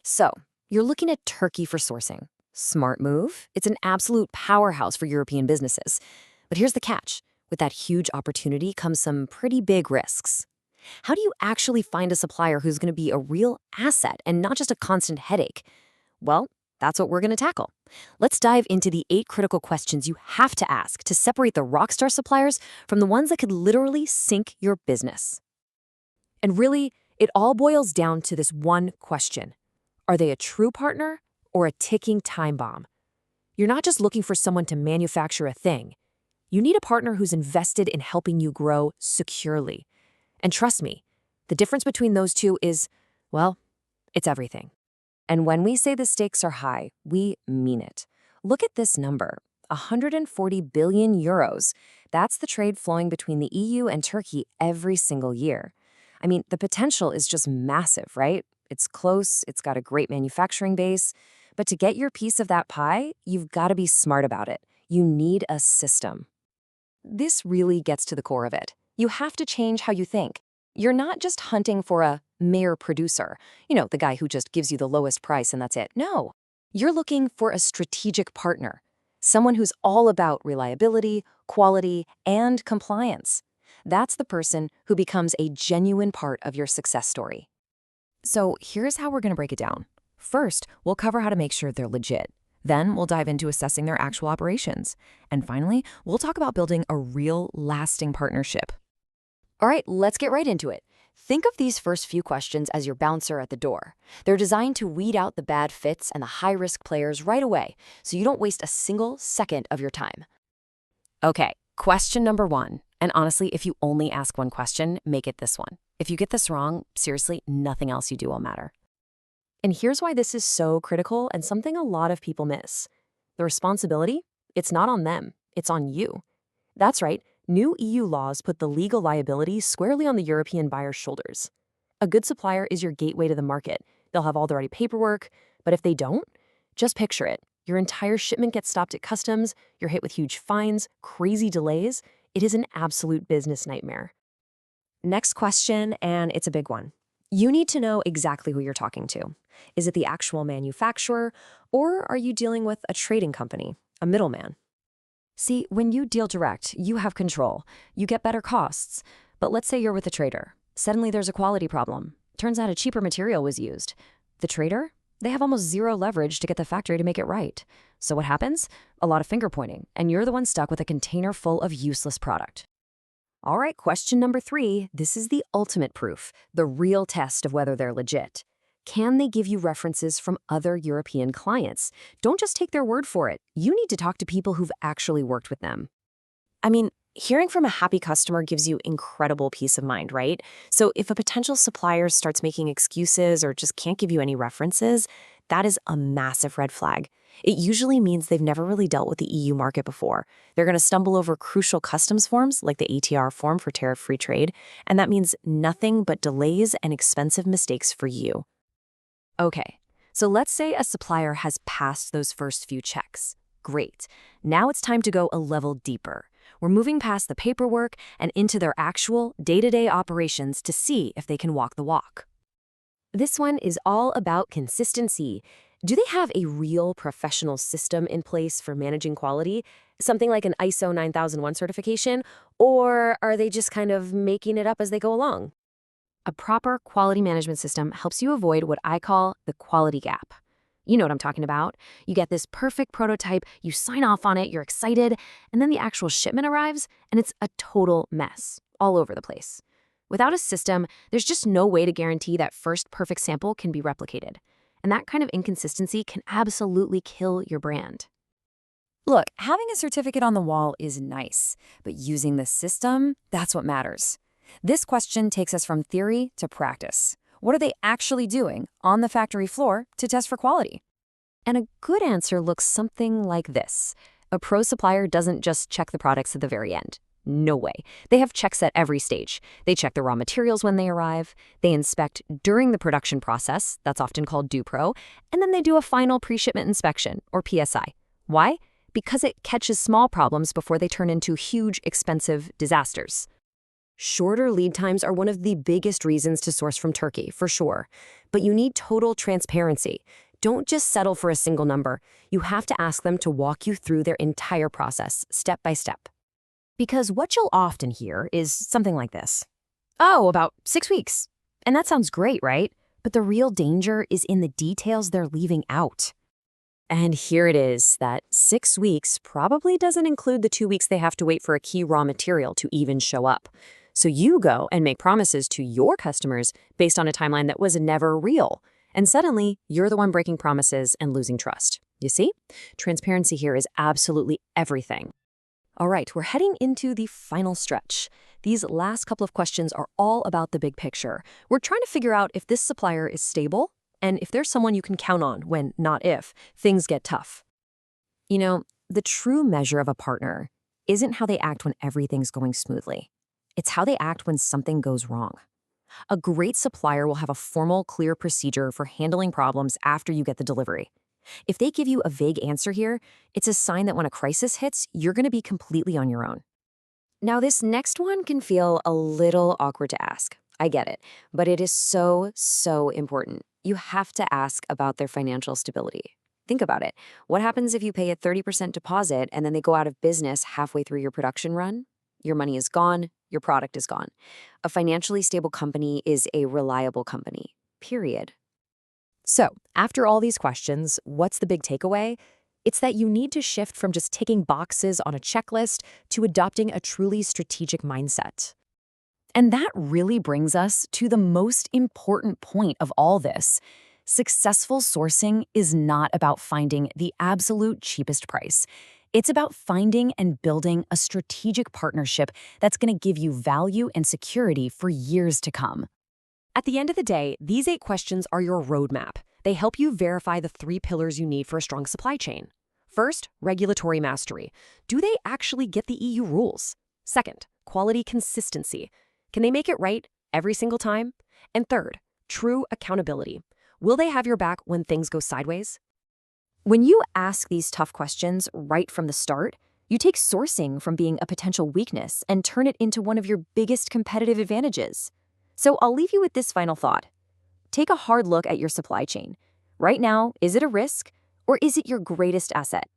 So, you're looking at Turkey for sourcing. Smart move. It's an absolute powerhouse for European businesses. But here's the catch. With that huge opportunity comes some pretty big risks. How do you actually find a supplier who's going to be a real asset and not just a constant headache? Well, that's what we're going to tackle. Let's dive into the 8 critical questions you have to ask to separate the rockstar suppliers from the ones that could literally sink your business. And really, it all boils down to this one question. Are they a true partner or a ticking time bomb? You're not just looking for someone to manufacture a thing. You need a partner who's invested in helping you grow securely. And trust me, the difference between those two is, well, it's everything. And when we say the stakes are high, we mean it. Look at this number, 140 billion euros. That's the trade flowing between the EU and Turkey every single year. I mean, the potential is just massive, right? It's close, it's got a great manufacturing base. But to get your piece of that pie, you've got to be smart about it. You need a system. This really gets to the core of it. You have to change how you think. You're not just hunting for a mere producer, the guy who just gives you the lowest price and that's it. No, you're looking for a strategic partner, someone who's all about reliability, quality, and compliance. That's the person who becomes a genuine part of your success story. So here's how we're going to break it down. First, we'll cover how to make sure they're legit. Then we'll dive into assessing their actual operations. And finally, we'll talk about building a real, lasting partnership. All right, let's get right into it. Think of these first few questions as your bouncer at the door. They're designed to weed out the bad fits and the high-risk players right away, so you don't waste a single second of your time. Okay, question number 1. And honestly, if you only ask one question, make it this one. If you get this wrong, seriously, nothing else you do will matter. And here's why this is so critical and something a lot of people miss. The responsibility, it's not on them, it's on you. That's right, new EU laws put the legal liability squarely on the European buyer's shoulders. A good supplier is your gateway to the market. They'll have all the right paperwork, but if they don't, just picture it. Your entire shipment gets stopped at customs, you're hit with huge fines, crazy delays. It is an absolute business nightmare. Next question, and it's a big one. You need to know exactly who you're talking to. Is it the actual manufacturer, or are you dealing with a trading company, a middleman? See, when you deal direct, you have control. You get better costs. But let's say you're with a trader. Suddenly there's a quality problem. Turns out a cheaper material was used. The trader? They have almost zero leverage to get the factory to make it right. So what happens? A lot of finger pointing, and you're the one stuck with a container full of useless product. All right, question number 3. This is the ultimate proof, the real test of whether they're legit. Can they give you references from other European clients? Don't just take their word for it. You need to talk to people who've actually worked with them. I mean, hearing from a happy customer gives you incredible peace of mind, right? So if a potential supplier starts making excuses or just can't give you any references, that is a massive red flag. It usually means they've never really dealt with the EU market before. They're going to stumble over crucial customs forms like the ATR form for tariff-free trade, and that means nothing but delays and expensive mistakes for you. Okay, so let's say a supplier has passed those first few checks. Great. Now it's time to go a level deeper. We're moving past the paperwork and into their actual day-to-day operations to see if they can walk the walk. This one is all about consistency. Do they have a real professional system in place for managing quality? Something like an ISO 9001 certification? Or are they just kind of making it up as they go along? A proper quality management system helps you avoid what I call the quality gap. You know what I'm talking about. You get this perfect prototype, you sign off on it, you're excited, and then the actual shipment arrives, and it's a total mess, all over the place. Without a system, there's just no way to guarantee that first perfect sample can be replicated. And that kind of inconsistency can absolutely kill your brand. Look, having a certificate on the wall is nice, but using the system, that's what matters. This question takes us from theory to practice. What are they actually doing on the factory floor to test for quality? And a good answer looks something like this. A pro supplier doesn't just check the products at the very end. No way. They have checks at every stage. They check the raw materials when they arrive, they inspect during the production process, that's often called DuPro, and then they do a final pre-shipment inspection, or PSI. Why? Because it catches small problems before they turn into huge, expensive disasters. Shorter lead times are one of the biggest reasons to source from Turkey, for sure. But you need total transparency. Don't just settle for a single number. You have to ask them to walk you through their entire process, step by step. Because what you'll often hear is something like this. Oh, about 6 weeks. And that sounds great, right? But the real danger is in the details they're leaving out. And here it is, that 6 weeks probably doesn't include the 2 weeks they have to wait for a key raw material to even show up. So you go and make promises to your customers based on a timeline that was never real. And suddenly, you're the one breaking promises and losing trust. You see? Transparency here is absolutely everything. All right, we're heading into the final stretch. These last couple of questions are all about the big picture. We're trying to figure out if this supplier is stable and if there's someone you can count on when, not if, things get tough. You know, the true measure of a partner isn't how they act when everything's going smoothly. It's how they act when something goes wrong. A great supplier will have a formal, clear procedure for handling problems after you get the delivery. If they give you a vague answer here, it's a sign that when a crisis hits, you're going to be completely on your own. Now, this next one can feel a little awkward to ask. I get it, but it is so, so important. You have to ask about their financial stability. Think about it. What happens if you pay a 30% deposit and then they go out of business halfway through your production run? Your money is gone, your product is gone. A financially stable company is a reliable company, period. So, after all these questions, what's the big takeaway? It's that you need to shift from just ticking boxes on a checklist to adopting a truly strategic mindset. And that really brings us to the most important point of all this. Successful sourcing is not about finding the absolute cheapest price. It's about finding and building a strategic partnership that's going to give you value and security for years to come. At the end of the day, these 8 questions are your roadmap. They help you verify the 3 pillars you need for a strong supply chain. First, regulatory mastery. Do they actually get the EU rules? Second, quality consistency. Can they make it right every single time? And third, true accountability. Will they have your back when things go sideways? When you ask these tough questions right from the start, you take sourcing from being a potential weakness and turn it into one of your biggest competitive advantages. So I'll leave you with this final thought. Take a hard look at your supply chain. Right now, is it a risk or is it your greatest asset?